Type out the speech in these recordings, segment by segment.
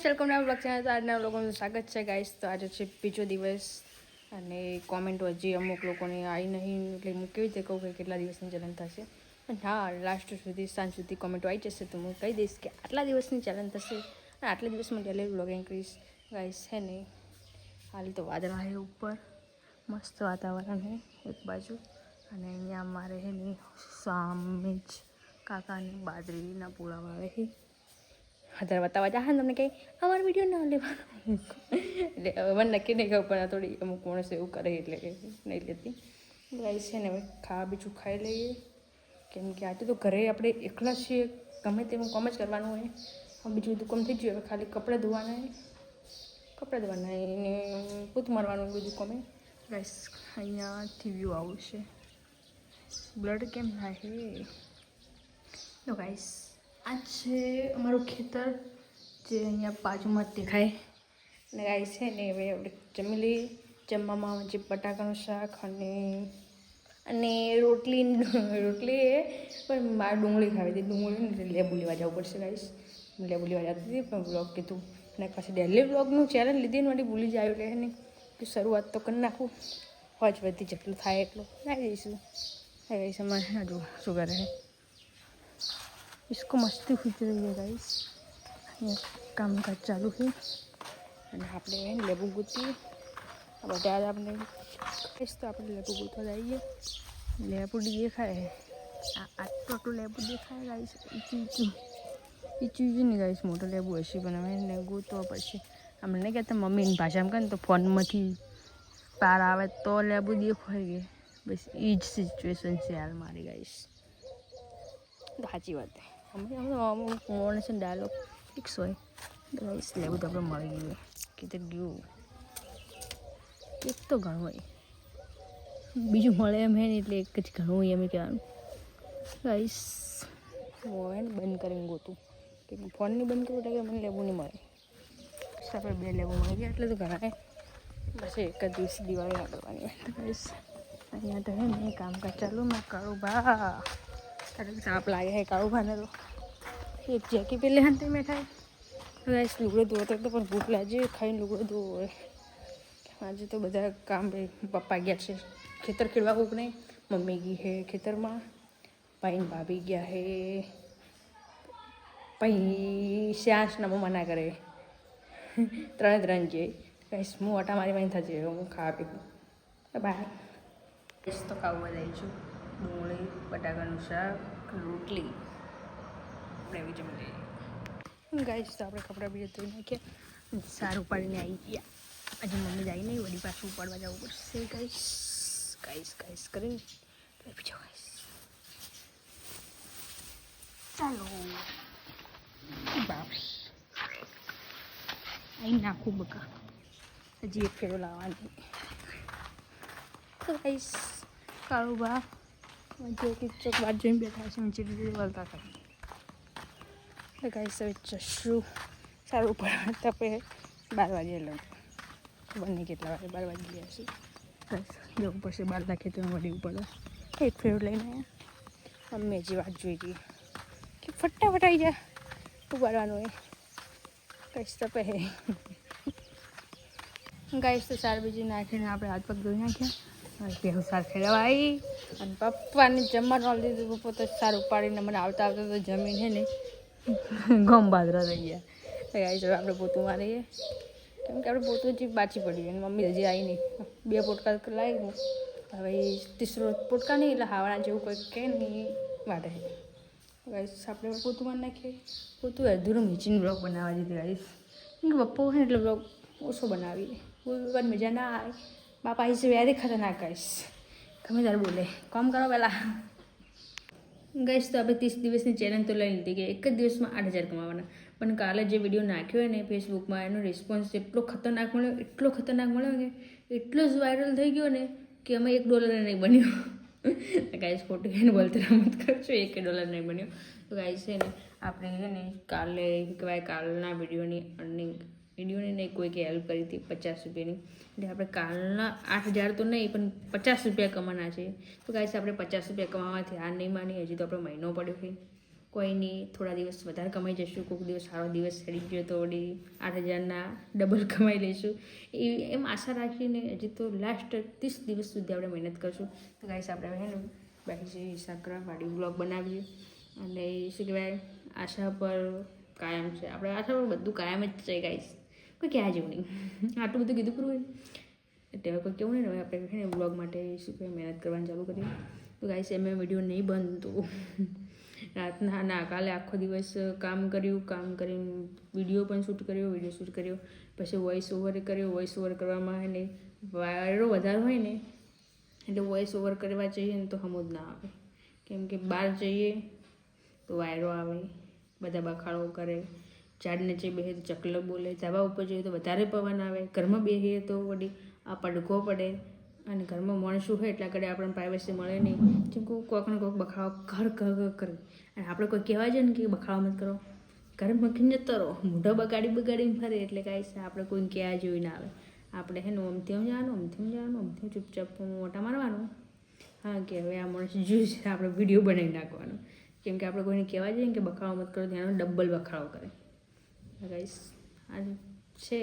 Welcome to blog channel. તો આજના લોકોનું સ્વાગત છે ગાઈસ. તો આજે છે બીજો દિવસ અને કોમેન્ટો હજી અમુક લોકોને આવી નહીં, એટલે હું કેવી રીતે કહું કે કેટલા દિવસની ચેલેન્જ થશે. પણ હા, લાસ્ટ સુધી સાંજ સુધી કોમેન્ટો આવી જશે તો હું કહી દઈશ કે આટલા દિવસની ચેલેન્જ થશે અને આટલા દિવસમાં ડેલી વ્લોગિંગ કરીશ ગાઈસ. છે ને હાલ તો વાદળા છે ઉપર, મસ્ત વાતાવરણ છે એક બાજુ, અને અહીંયા અમારે છે ને સામે જ કાકાની બાજરીના પૂળા વાવે છે. અત્યારે બતાવવા જા તમને કંઈ અમારો વિડીયો ના લેવાનો એટલે મને નક્કી નહીં ખબર, પણ થોડી અમુક માણસ એવું કરે એટલે નહીં લેતી ગાઈસ. છે ને હવે ખાવા બીજું ખાઈ લઈએ, કેમ કે આજે તો ઘરે આપણે એકલા છીએ, ગમે તેવું કામ જ કરવાનું હોય. બીજું બધું કામ થઈ ગયું, હવે ખાલી કપડાં ધોવાના એને પૂત મારવાનું બધું કામે ગાઈસ. અહીંયાથી વ્યૂ આવું છે, બ્લડ કેમ થાય છે તો ગાઈસ. આ છે અમારું ખેતર જે અહીંયા બાજુમાં જ દેખાય. અને ગાઈસ છે ને હવે આપણે જમી લઈએ. જમવામાં જે બટાકાનું શાક અને રોટલી એ પણ મારે ડુંગળી ખાવી હતી. ડુંગળી ને લેબુ લેવા જવું પડશે ગાઈસ. લેબુ લેવા જતી હતી પણ બ્લોગ કીધું, અને પછી ડેલી બ્લોગનું ચેલેન્જ લીધી ને મારી ભૂલી જાય એટલે ને કે શરૂઆત તો કરી નાખું, હોજ વધી જેટલું થાય એટલું નાખી દઈશું. ગાઈસ અમારે જો શું કરે છે, इसको मस्ती खुद रही है गाइस. અહીંયા કામકાજ ચાલુ છે અને આપણે લેબુ ગૂંથીએ. બધા આપણે કહીશ તો આપણે લેબુ ગૂંથવા જઈએ. લેબુડી દેખાય, આટલું લેબુ દેખાય ગાઈસ. ઈચું ને ગાઈસ મોટો લેબુ હશે, પણ હવે ગૂંથવા પડશે. અમને નહીં કહેતા મમ્મીની ભાષામાં કહે ને તો ફોનમાંથી પાર આવે તો લેબુ દેખાય કે બસ એ જ સિચ્યુએશન છે હાલ મારી ગાઈસ. સાચી વાત અમુક માણસ ડાયલોગ ફિક્સ હોય ગાઈસ. લેવું તો આપણે મળી ગયું કે તો ગયું એક તો ઘણું હોય, બીજું મળે એમ હે ને એટલે એક જ ઘણું હોય એમ કહેવાનું ગાઈસ. હોય ને બંધ કરીને ગોતું કે ફોન નહીં બંધ કરવું એટલે કે મને લેવું નહીં મળે. પછી આપણે 2 લેવું મળી ગયા એટલે તો ઘણા બસ એક જ દિવસ દિવાળી ના કરવાની હોય ગાઈસ. અહીંયા તો હે ને કામકાજ ચાલુ માં કાળુભા સાપ લાગે છે. કાળુભાને તો એક જેકી પેલે હાથે મેઠાય ગાઈસ. લુગડો ધોતો તો પણ ભૂખ લાગે, ખાઈને લુગડો ધોવો હોય. આજે તો બધા કામ પપ્પા ગયા છે ખેતર ખેડવા, કોક નહીં મમ્મી ગઈ છે ખેતરમાં, ભાઈ ભાભી ગયા છે, પછી શ્યાસના મમ્મા ના કરે 3 જે ગાઈસ. હું ઓટા મારી થશે, હું ખાવા પીવું બાય. તો ખાવું બનાવી છું ડુંગળી બટાકાનું શાક રોટલી આપણે એવી જમી લઈએ ગાઈસ. તો આપણે કપડાં બીજા ધોઈ નાખ્યા, સારું ઉપાડીને આવી ગયા. આજે મમ્મી જાય નહીં, વળી પાછું ઉપાડવા જવું પડશે ગાઈસ. ગાઈસ કરીને બીજો ગાઈસ ચાલો બાપ અહીં નાખું બકા, હજી એક ફેરો લાવવાની તો ગાઈસ. કાળુબા જે ચોક વાત જોઈને બેઠા છે, નીચે વળતા કરે ગાઈસ. હવે જશું સારું પડવા તપે 12 વાગે લઉં બંને કેટલા વાગે 12 વાગી ગયા છે ગાઈસ. જવું પડશે 12 ખેતરમાં વળી પડે એક ફેરો લઈને અમે જે વાત જોઈ હતી કે ફટાફટ આવી જાય ઉપાડવાનું હોય ગાઈસ. તપે હે ગાઈસ. તો સાર બીજી નાખીને આપણે હાથ પગ ધોઈ નાખ્યા, બેહું સાર ખેડવાઈ અને પપ્પાને જમવાનું આવી દીધું. પપ્પા તો સારું પાડીને મને આવતા તો જમીન છે ને ગમ બાદરા થઈ ગયા ગાઈસ. હવે આપણે પોતું મારીએ, કેમ કે આપણે પોતું જ બાચી પડી અને મમ્મી હજી આવી નહીં. 2 પોટકા લાવી, હવે 3રો પોટકા નહીં એટલે હાવાના જેવું કોઈ કે નહીં માટે ગાઈસ. આપણે પોતું મારી નાખીએ. પોતું અધૂરું મીચીને બ્લોગ બનાવવા દીધું ગાઈસ, કેમ કે પપ્પા હોય ને એટલે બ્લોગ ઓછો બનાવીએ. કોઈ વાર મજા ના આવે, બાપા આવી છે યાદ ખતરનાક ગાઈસ. ગમે ત્યારે બોલે કામ કરો પહેલાં ગાઈસ. તો આપણે 30 દિવસની ચેલેન્જ તો લઈ લીધી કે એક જ દિવસમાં 8,000 કમાવાના. પણ કાલે જે વિડીયો નાખ્યો હોય ને ફેસબુકમાં, એનો રિસ્પોન્સ એટલો ખતરનાક મળ્યો કે એટલો જ વાયરલ થઈ ગયો ને કે અમે $1 નહીં બન્યો ગાઈસ. ખોટું એને બોલते રમત કરજો, $1 નહીં બન્યો તો ગાઈસ. છે ને આપણે છે ને કાલે કહેવાય કાલના વિડીયોની નહીં કોઈકે હેલ્પ કરી હતી 50 રૂપિયાની, એટલે આપણે કાલના 8,000 તો નહીં પણ 50 રૂપિયા કમાના છે. તો ગાઈસ આપણે 50 રૂપિયા કમાવાથી હાર નહીં માની. હજી તો આપણો મહિનો પડ્યો છે કોઈ નહીં, થોડા દિવસ વધારે કમાઈ જઈશું, કોઈક દિવસ સારો દિવસ ચડી ગયો તો વળી 8,000ના ડબલ કમાઈ લઈશું એમ આશા રાખીને હજી તો લાસ્ટ 30 દિવસ સુધી આપણે મહેનત કરશું. તો ગાઈસ આપણે હે ને બાકી જે ઇન્સ્ટાગ્રામવાળી વ્લોગ બનાવીએ અને શું કહેવાય આશા પર કાયમ છે, આપણે આશા પર બધું કાયમ જ છે ગાઈસ, કોઈ કહેવા જેવું નહીં. આટલું બધું કીધું પૂરું હોય એટલે હવે કોઈ કેવું નહીં. હવે આપણે છે ને વ્લોગ માટે શું કહેવાય મહેનત કરવાનું ચાલુ કરીએ. તો ગાઈસ એમ વિડીયો નહીં બનતું રાતના ના કાલે આખો દિવસ કામ કરીને વિડીયો પણ શૂટ કર્યો, પછી વોઇસ ઓવર કર્યો. વોઇસ ઓવર કરવામાં એને વાયરો વધારે હોય ને એટલે વોઇસ ઓવર કરવા જઈએ ને તો સમજ ના આવે, કેમ કે બહાર જઈએ તો વાયરો આવે, બધા બખાડો કરે, ઝાડ નીચે બેસીએ તો ચકલો બોલે, ધાબા ઉપર જઈએ તો વધારે પવન આવે, ઘરમાં બેસીએ તો વળી આ પડઘો પડે અને ઘરમાં માણસું હોય એટલા કડે આપણને પ્રાઇવેસી મળે નહીં. જેમ કે કોઈકને કોઈક બખાડો ઘર કરે અને આપણે કોઈ કહેવા જાય ને કે બખાડો મત કરો, ઘરે મૂકીને જતો રહો, મોઢો બગાડીને ફરે એટલે કાંઈ આપણે કોઈને કહેવા જેવું ના આવે. આપણે હે ને આમથી જવાનું ચૂપચાપ મોટા મારવાનું. હા કે હવે આ માણસ જોયું છે આપણે વિડીયો બનાવી નાખવાનો, કેમ કે આપણે કોઈને કહેવા જઈએ ને કે બખાડો મત કરો ત્યાં ડબલ બખાડો કરે. ગાઈસ આ છે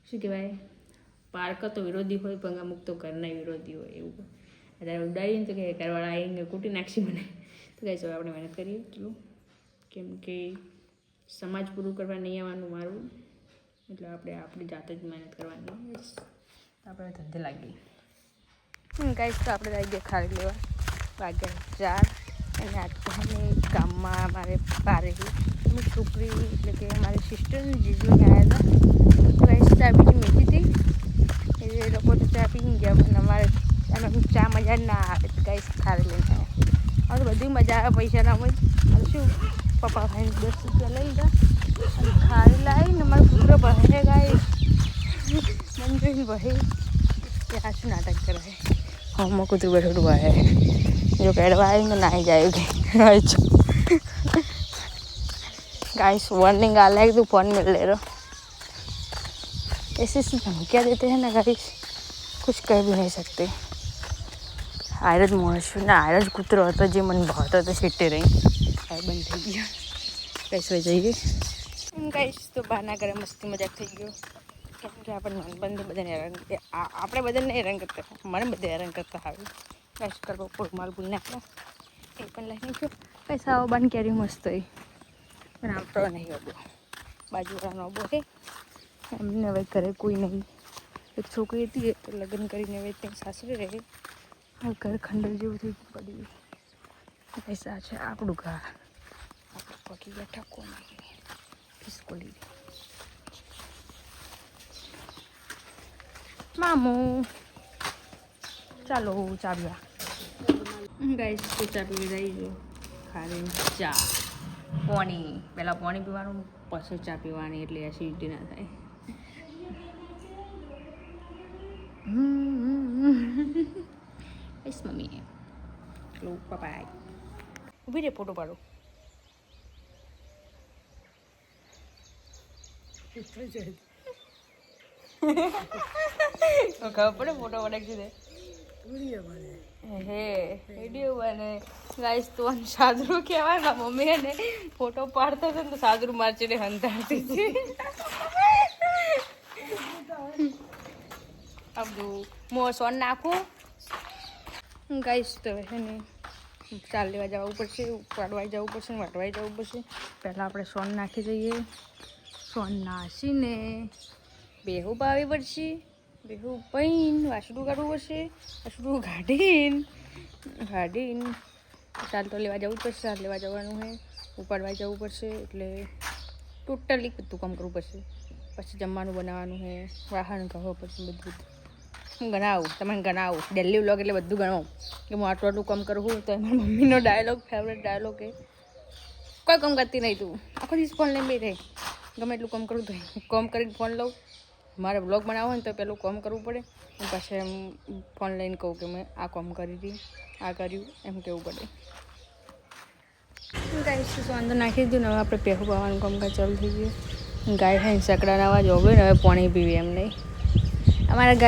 શું કહેવાય પાર્ક તો વિરોધી હોય પણ અમુક તો ઘરના વિરોધી હોય એવું. અત્યારે ઉડાડીને તો કે ઘરવાળા આવીને કૂટી નાખશી મને. તો ગાઈસ હવે આપણે મહેનત કરીએ ચલો, કેમ કે સમાજ પૂરું કરવા નહીં આવવાનું મારું, એટલે આપણે આપણી જાતે જ મહેનત કરવાની. આપણે ધંધે લાગીએ. ગાઈસ તો આપણે આવી ગયા ખારી લેવા, વાગ્યા 4 અને આજને ગામમાં અમારે પારેલી એની છોકરી એટલે કે અમારી સિસ્ટરની જીજુને આવ્યા હતા. તો ગાઈસ ચા બીજી મીઠી હતી એ લોકો તો ચા પીને ગયા, પણ અમારે ચા મજા ના આવે તો ગાઈસ ખારી લઈને આવ્યા. હવે બધી મજા આવે પૈસા ના હોય હવે શું પપ્પા ભાઈને 10 રૂપિયા લઈ લીધા અને ખારી લાવીને અમારો કૂતરો ભરે ગાઈસ મને જોઈને ભરે એ આ શું નાટક કરે. હમણાં કૂતરું બેઠું ભરે જો કેળવા આવીને નાહી જાય કે गाइस वार्निंग आ रहा है तू फोन मिल ले रहा ऐसे धमकियाँ देते हैं ना गाइस कुछ कह भी नहीं सकते. आयरज मोहशु ना आयरज कूतरो હતો જે મને ભાવતો હતો સીટે રહી આ બંધ થઈ ગયો. કઈ સોઈ જઈએ ગાઈસ તો બહાના કરે મસ્તી મજાક થઈ ગયો, કેમ કે આપણે બંધ બધાને હેરાન આપણે બધાને હેરાન કરતા મને બધા હેરાન કરતા આવે. ગાઈસ કરવો પૂરું માલ ભૂલ નાખ્યા એ પણ લઈને ગયો. પૈસા બાન કેરી મસ્ત હોય પણ આવતો નહીં હતો. બાજુવાળાનો અબો છે એમને હવે ઘરે કોઈ નહીં, એક છોકરી હતી તો લગ્ન કરીને હવે ત્યાં સાસરે રહે. હા ઘર ખંડર જેવું થઈ પડ્યું. પૈસા છે આપણું ઘર આપણે પગી બેઠા કોને ખિસકોલી મામું ચાલો ચાવ્યા ગાઈસ તો ચા પી રહી જો ખાલી ચા પાણી પહેલાં પાણી પીવાનું પછી ચા પીવાની એટલે એસિડિટી ના થાય. બસ મમ્મી લો પપ્પા ઊભી રે ફોટો પાડો. ખબર પડે ફોટો પડાવી દે હે વિડીયો બને ગાઈસ તો સાદરું કહેવાય ને મમ્મી ને ફોટો પાડતો હતો ને તો સાદરું મારચીને હંતાડતી હતી. અબુ મો સોન નાખું ગાઈસ તો હે ને ચાલ લેવા જવું પડશે, પાડવાઈ જવું પડશે, વાટવાઈ જવું પડશે. પહેલાં આપણે સોન નાખી દઈએ. સોન નાખીને બેહું પાવી પડશે, બેહું પૈન વાસડું કાઢવું પડશે, વાસડું કાઢીને ચાલ તો લેવા જવું પડશે. ચાલ લેવા જવાનું છે, ઉપાડવા જવું પડશે એટલે ટોટલી બધું કામ કરવું પડશે. પછી જમવાનું બનાવવાનું છે, વાહન કહો પછી બધું હું ગણાવું તમે ગણાવું ડેલી વ્લોગ એટલે બધું ગણાવું કે હું આટલું કામ કરું. તો મારી મમ્મીનો ડાયલોગ ફેવરેટ ડાયલોગ કે કોઈ કામ કરતી નહીં તું આખો દિવસ ફોન લઈને બેઠે ગમે એટલું કામ કરું તો કામ કરીને ફોન લઉં. મારે વ્લોગ બનાવવો હોય ને તો પેલું કામ કરવું પડે અને પછી એમ ફોન લઈને કહું કે મેં આ કામ કરી હતી આ કર્યું એમ કહેવું પડે. ગાય વાંધો નાખી દીધું ને હવે આપણે પહેવું પાવાનું કામકાજ ચાલુ થઈ ગયું. ગાય છે સકડાના અવાજ હોવે ને હવે પાણી પીવી એમ નહીં. અમારા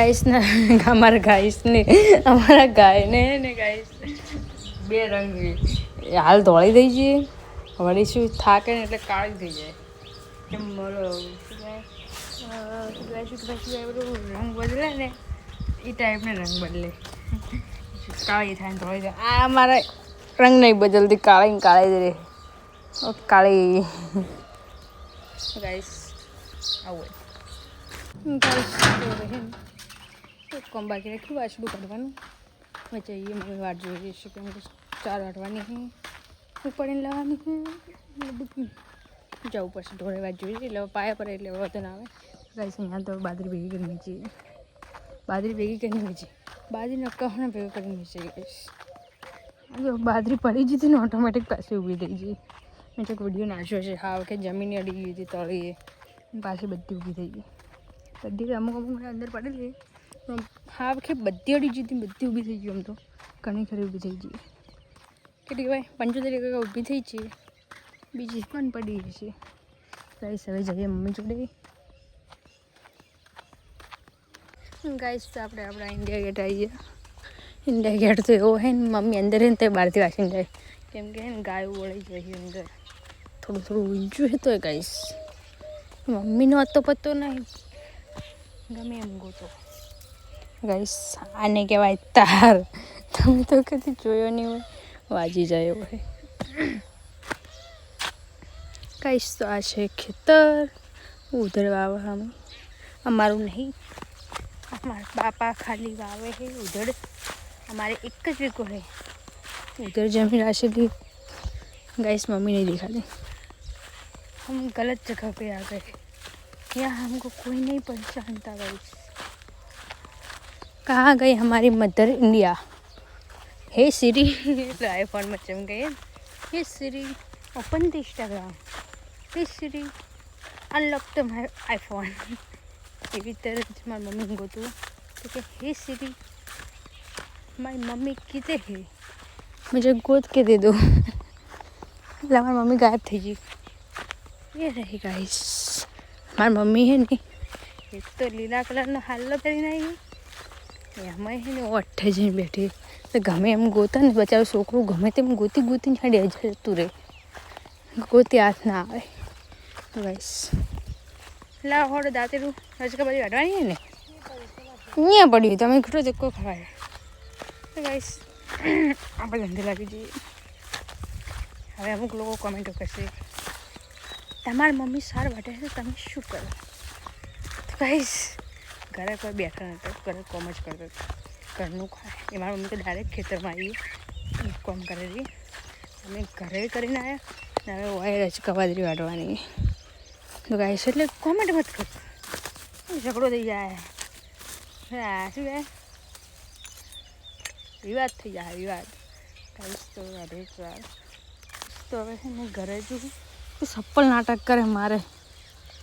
ગાયને ને ગાઈસ બે રંગ હાલ ધોળી દઈ છીએ વળી શું થાકે ને એટલે કાળી થઈ જાય એમ બોલો શું બધું રંગ બદલે ને એ ટાઈપને રંગ બદલે કાળી થાય ને થોડી થાય આ મારે રંગ નહીં બદલતી કાળી કાળી જ રહે કાળી ગાઈસ આવું કોમ બાકી રાખ્યું વાસડું કાઢવાનું જઈએ મમ્મી વાટ જોઈએ છે કેમ કે 4 વાટવાની ઉપાડીને લાવવાની બધું જવું પડશે થોડી વાત જોઈએ એટલે પાયા પર એટલે વધુ ના આવે ગાઈસ અહીંયા તો બાજરી ભેગી કરી નીચે બાજરી ભેગી કરીને નીચે બાજરીના કહને ભેગું કરીને નીચે ગઈશ જો બાજરી પડી જતી ને ઓટોમેટિક પાછી ઊભી થઈ ગઈ મેં તો વિડીયો નાખ્યો છે હા કે જમીન અડી ગઈ હતી તળીએ પાછી બધી ઊભી થઈ ગઈ બધી અમુક અંદર પડેલી પણ હા કે બધી અડી જતી બધી ઊભી થઈ ગઈ આમ તો ઘણી ખરી ઊભી થઈ ગઈ કેટલી ભાઈ 75 ઊભી થઈ છે બીજી પણ પડી છે ગાઈસ હવે જઈએ મમ્મી જોડે ગાઈસ તો આપણે આપણા ઇન્ડિયા ગેટ આવી ગયા ઇન્ડિયા ગેટ તો એવો હે ને મમ્મી અંદર હે ને તે બહારથી વાંચીને જાય કેમ કે ને ગાય વળી જાય અંદર થોડું ઊંચું છે તો ગાઈસ મમ્મીનો હતો પતો નહીં ગમે એમ ગોતો ગાઈસ આને કહેવાય તાર તમે તો કદી જોયો નહીં હોય વાજી જાય એવો હે ગાઈસ તો આ છે ખેતર ઉધર વાવે અમે અમારું નહીં हमारे पापा खाली वावे है उधर हमारे एक ज वीको है उधर जमीन राशि गाइस मम्मी नहीं दिखा दी हम गलत जगह पे आ गए यहाँ हमको कोई नहीं पहचानता गाइस कहाँ गई हमारी मदर इंडिया हे सीरी तो आईफोन में चम गए hey Siri open the Instagram hey Siri unlock the my iPhone એવી तरह મારી મમ્મી ગોતું તો કે હે सीरी મારી મમ્મી કીધે હે मुझे गोद के दे दो એટલે મારી મમ્મી ગાયબ થઈ ગઈ એ રહી ગાઈસ મારી મમ્મી હે ને એક તો લીલા કલરનો હાલ્લો પહેરીને આવી એમાં હે ને ઓઠે જઈને બેઠી તો ગમે એમ ગોતા ને બચારું છોકરું ગમે તેમ ગોતીને હાડી જતું રહે ગોતી હાથ ના આવે ગાઈસ લા હોડ દાંતેરું રજકા બધી કાઢવાની ને અહીંયા પડ્યું તમે ઘટો ધક્કો ખવાય તો ગાઈસ આપણે ગંદે લાગી જઈએ હવે અમુક લોકો કોમેન્ટો કરશે તમારી મમ્મી સાર વાટે છે તમે શું કરો તો ગાઈસ ઘરે કોઈ બેઠા નતો ઘરે કોમ જ કરતો ઘરનું ખાય એ મારી મમ્મી તો ડાયરેક્ટ ખેતરમાં આવી કોમ કરેલી અમે ઘરે કરીને આવ્યા ને હવે વાય રજકા બાજરી વાટવાની તો ગાઈસ એટલે કોમેન્ટ મત કરો ઝઘડો થઈ જાય હા શું જાય વિવાદ થઈ જાય વિવાદ ગાઈસ તો અઢેક વાર તો હવે છે ને ઘરે જવું ચપ્પલ નાટક કરે મારે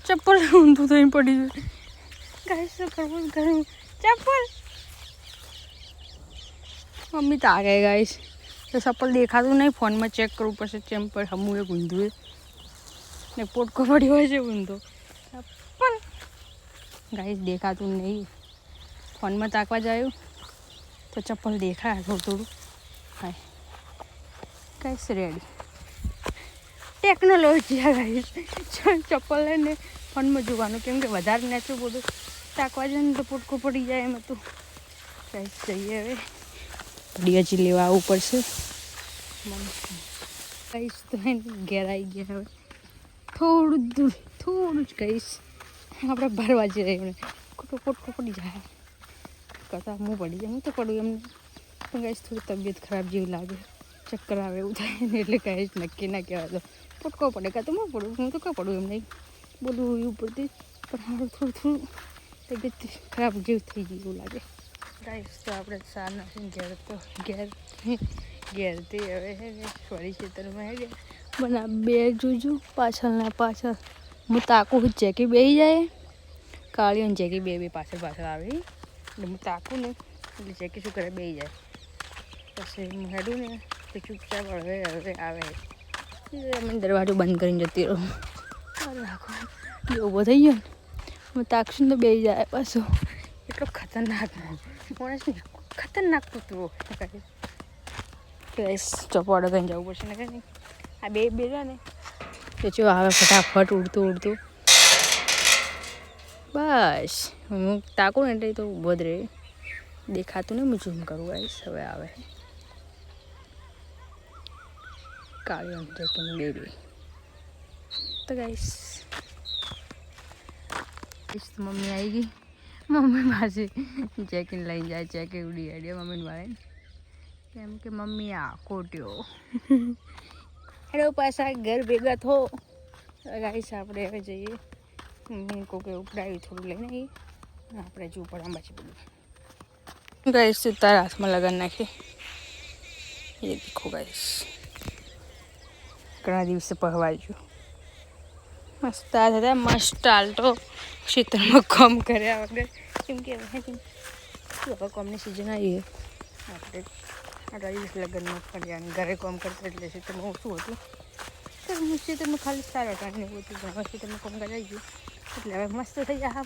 ચપ્પલ ઊંધું થઈને પડી ગયું ગાઈસ તો કરવું ઘરે ચપ્પલ મમ્મી તો આ ગઈ ગાઈસ તો ચપ્પલ દેખાતું નહીં ફોનમાં ચેક કરવું પડશે ચેમ પર હમું એક ઊંધું ને પોટકો પડ્યો હોય છે ઊંધો ચપ્પલ ગાઈસ દેખાતું નહીં ફોનમાં તાકવા જાયું તો ચપ્પલ દેખાય થોડું હાય ગાઈસ રેડી ટેકનોલોજી આ ગાઈસ ચપ્પલ લઈને ફોનમાં જોવાનું કેમ કે વધારે નેચું બધું તાકવા જાય ને તો પોટકો પડી જાય એમ હતું ગાઈસ જઈએ હવે ઘડી હજી લેવા આવવું પડશે ગાઈસ તો ઘેર આવી ગયા હવે થોડું જ કહીશ આપણે 12 વાગે રહી ખોટો પોટકો પડી જાય કરતાં હું પડી જાય હું તો પડું એમને પણ ગાઈસ થોડી તબિયત ખરાબ જેવી લાગે ચક્કર આવે એવું થાય ને એટલે કહીશ નક્કી ના કહેવાય તો પોટકો પડે કાં તો હું પડું હું તો કાં પડું એમ નહીં બોલું એવું પડતી પણ મારું થોડું તબિયત ખરાબ જેવું થઈ ગયું એવું લાગે ગાઈસ તો આપણે સાર નાખીને ઘેરથી હવે હે ને સોરી ખેતરમાં હે ગયા મને બે જોજો પાછળના પાછળ હું તાકું જેકી બેસી જાય કાળી અને જેકી બે પાછળ આવે એટલે હું તાકું ને એટલે જેકી શું કરે બેસી જાય પછી હું હેડું ને તો ચૂપચાપ હવે આવે અમે દરવાજો બંધ કરીને જતી રહું રાખો ઊભો થઈ ગયો ને હું તાકશું તો બેસી જાય પાછો એટલો ખતરનાક માણસ નહીં ખતરનાક કૂતરો ચોપાડો કઈ જવું પડશે ને કંઈ આ બે બે ને તો જો આવે ફટાફટ ઉડતું ઉડતું. બસ હું તાકું ને એટલે તો ઊભો જ રહે, દેખાતું ને હું ઝૂમ કરું ગાઈસ. હવે આવે કાળી અંજર બેબી. તો ગાઈસ મમ્મી આવી ગઈ. મમ્મી પાસે ચેકિન લઈને જાય, ચેકે ઉડી આડ્યો મમ્મીને વાળે કેમ કે મમ્મી આ કોટ્યો અરે પાછા ઘર ભેગા થો. ગાઈસ આપણે હવે જઈએ. મમ્મીને કોકે ઉપડાવ્યું થોડું લઈને આવીએ, આપણે જવું પડે આંબાજી બધું. ગાઈસ તારા હાથમાં લગાન નાખી એ દેખો ગાઈસ, ઘણા દિવસે પહેવાયું મસ્ત આ થતા મસ્ત હાલતો ખેતરમાં કામ કર્યા વગર. કેમ કે હવે કોમની સિઝન આવી આપણે આટલા દિવસ લગ્નમાં ફર્યા અને ઘરે કામ કરતા એટલે ખેતરમાં ઓછું હતું. તો ખેતરમાં ખાલી સારા ટાઈમ એવું હતું, પણ હવે ખેતરમાં કામ કરાવી ગયું એટલે હવે મસ્ત થઈ જાય.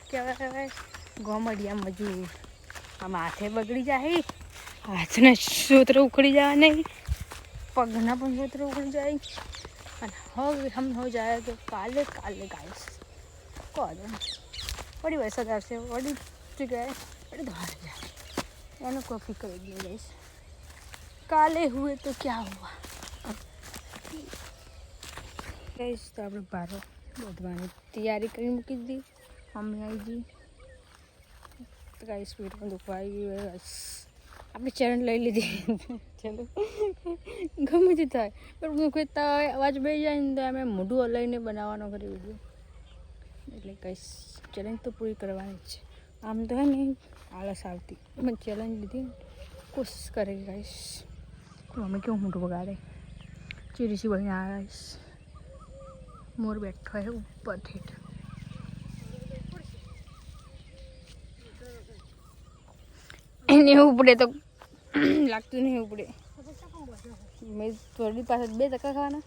કે હવે ગોમડિયા મજૂર આમ હાથે બગડી જાય, હાથના સૂત્ર ઉખડી જાય નહીં, પગના પણ સૂત્ર ઉખડી જાય. અને હવે હમ હો જાય તો કાલે ગાઈશ કહો વળી વરસાદ આવશે, વળી જગ્યાએ વળી બહાર જાય એનો કોઈ ફિકર જ નહીં ગાઈશ. કાલે હુએ તો ક્યાં હુआ ગાઈશ. તો આપણે બારો બધવાની તૈયારી કરી મૂકી દીધી. મમ્મી આવી ગઈ તો ગાઈશ પેટમાં દુખવા આવી ગયું. આપણે ચરણ લઈ લીધી. ચાલો ગમે તે થાય પણ હું કહેતા હોય અવાજ બેસી જાય ને તો અમે મોઢું હલાવીને બનાવવાનો કરી વિડીયો, એટલે કઈશ ચેલેન્જ તો પૂરી કરવાની જ છે. આમ તો હે ને આળસ આવતી, મેં ચેલેન્જ લીધી કોશિશ કરે ગાઈશ. અમે કેવું મોઢું બગાડે ચીરીસી બની આવીશ. મોર બેઠો હોય ઉપર ઠેઠ. એને ઉપડે તો લાગતું નહીં ઉપડે. મેં થોડી પાસે 2 ધક્કા ખાવાના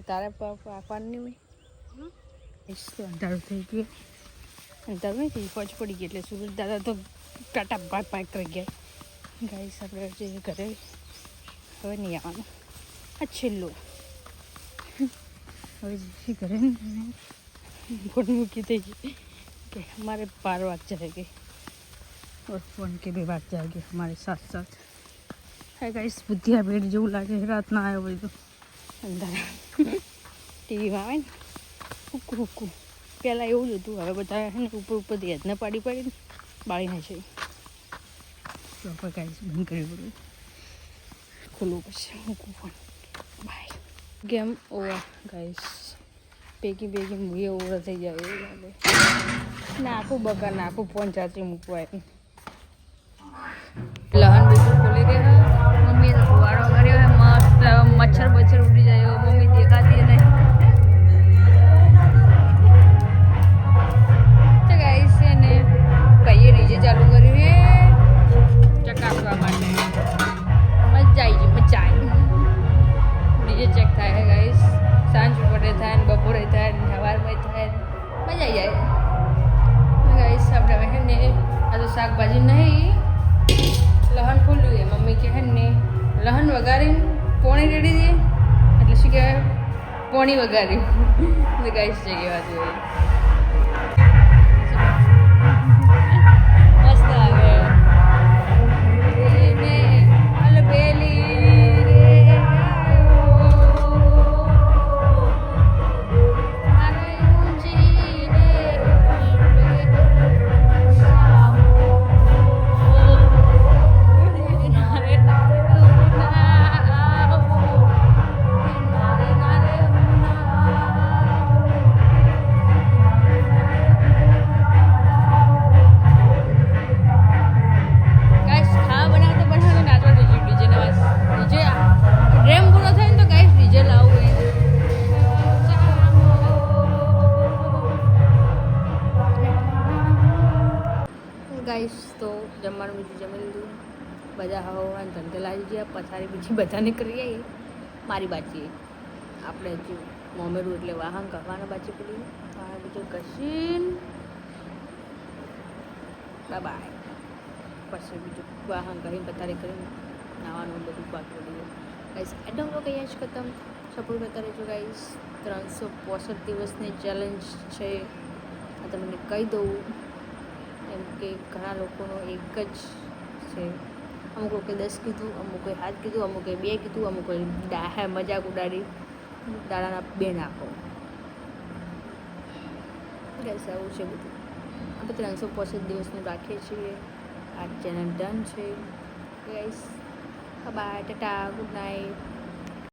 તારે પાકવાની નહીં હોય. અંધારું થઈ ગયું, અંધારું નહીં થઈ ફોજ પડી ગઈ એટલે સુરજ દાદા તો ટાટા પાક કરી ગયા. ગાઈસ આપણે જઈએ ઘરે, હવે નહીં આવવાનું આ છેલ્લો. હવે જઈએ ઘરે ફોન મૂકી થઈ ગઈ કે हमारे 12 वाग जाएंगे और फोन के भी वाग जाएंगे हमारे साथ साथ. है गाइस बुद्धिया बेट જેવું લાગે રાત ના આવ્યો હોય તો અંદર ટીવીમાં આવે ને હુકુ હુકુ. પહેલાં એવું જ હતું, હવે બધા છે ને ઉપર ઉપરથી હેદને પાડી પાડીને બાળી નાખે. તો આપણે ગાઈસ બંધ કરવી પડે, ખોલવું પડશે મૂકવું phone. Bye game over guys. પેકી પેકી મૂવી ઓવર થઈ જાય એવું લાગે. નાખું બકા નાખું ફોન ચાર્જિંગ મૂકવાય. લહન બિલકુલ ખોલી ગયા. મમ્મીએ તો ફુવારો કર્યો હે મસ્ત, મચ્છર બચ્છર ઉડી જાય મમ્મી દેખાતી નહીં. તો ગાઈસ છે ને ભાઈએ ડીજે ચાલુ કર્યું હે ચકાસવા માટે. મજા આવી ગઈ, મજા આવી. ડીજે ચેક થાય હે ગાઈસ, સાંજ પડે થાય ને બપોરે થાય ને સવારમાં થાય, મજા આવી જાય ગાઈસ. આપણે હે ને આ તો શાકભાજી નહીં લહન ખોલ્યું એ મમ્મી કહે ને લહન વઘારીને પોણી રેડી દે એટલે શું કહેવાય પોણી વઘારી. તો ગાઈસ છે કે વાત હોય મસ્ત આવે. ગાઈસ તો જમવાનું બીજું જમી લીધું, બધા હવાના ધંધે લાગી ગયા. પથારી બીજી બધાને કરી આવી, મારી બાચી આપણે હજુ મોમેરું એટલે વાહન કરવાના બાચી પડી. વાહન બીજું કશીન બાય પછી બીજું વાહન કરીને પથારી કરીને નાવાનું બધું બાકી પડી ગયું. ગાઈસ આજનો બ્લોગ અહીંયા જ ખતમ. સપોર્ટ કરતા રહેજો ગાઈસ. 365 દિવસની ચેલેન્જ છે આ તમને કહી દઉં, એમ કે ઘણા લોકોનો એક જ છે. અમુક લોકોએ 10 કીધું, અમુકોએ 7 કીધું, અમુકોએ 2 કીધું, અમુકોએ મજાક ઉડાડી દાડાના 2 નાખો. ગાઈસ આવું છે બધું. આપણે 365 દિવસનું રાખીએ છીએ. આ ચેનલ ડન છે guys. Bye, tata, good night.